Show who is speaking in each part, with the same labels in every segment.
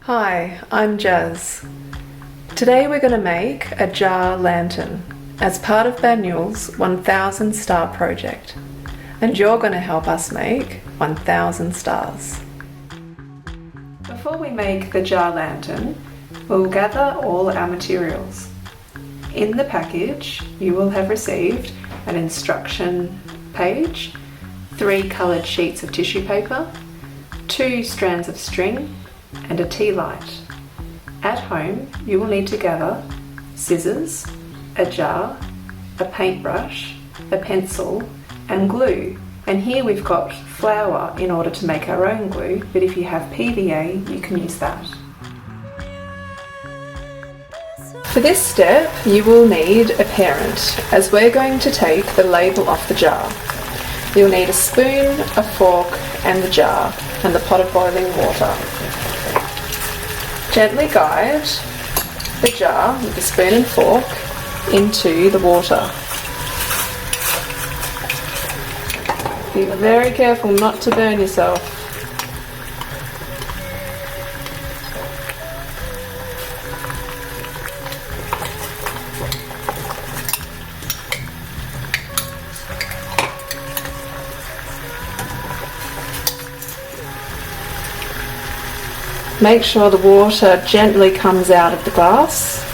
Speaker 1: Hi, I'm Jazz. Today we're going to make a jar lantern as part of Banyule's 1000 star project, and you're going to help us make 1000 stars. Before we make the jar lantern, we'll gather all our materials. In the package you will have received an instruction page, 3 coloured sheets of tissue paper, 2 strands of string and a tea light. At home you will need to gather scissors, a jar, a paintbrush, a pencil and glue. And here we've got flour in order to make our own glue, but if you have PVA you can use that. For this step you will need a parent, as we're going to take the label off the jar. You'll need a spoon, a fork and the jar and the pot of boiling water. Gently guide the jar with the spoon and fork into the water. Be very careful not to burn yourself. Make sure the water gently comes out of the glass.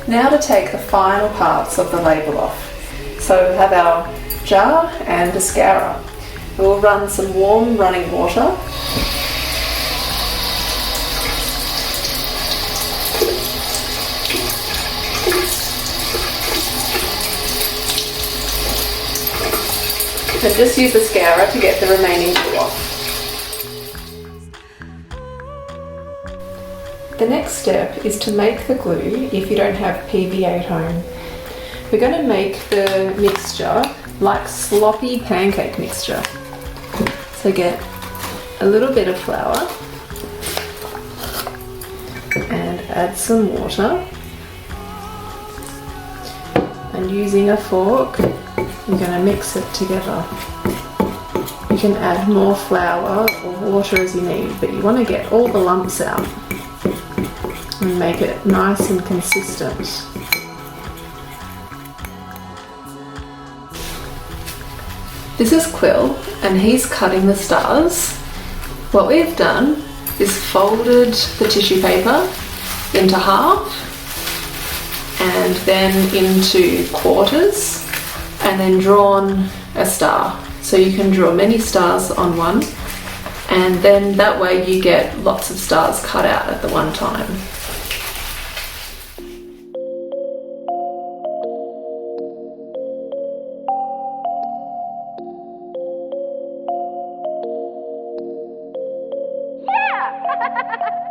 Speaker 1: Now to take the final parts of the label off. So we have our jar and a scourer. We'll run some warm running water. And just use the scourer to get the remaining glue off. The next step is to make the glue if you don't have PVA at home. We're going to make the mixture like sloppy pancake mixture. So get a little bit of flour and add some water. And using a fork, you're going to mix it together. You can add more flour or water as you need, but you want to get all the lumps out and make it nice and consistent. This is Quill and he's cutting the stars. What we've done is folded the tissue paper into half and then into quarters and then drawn a star. So you can draw many stars on one, and then that way you get lots of stars cut out at the one time.
Speaker 2: Yeah!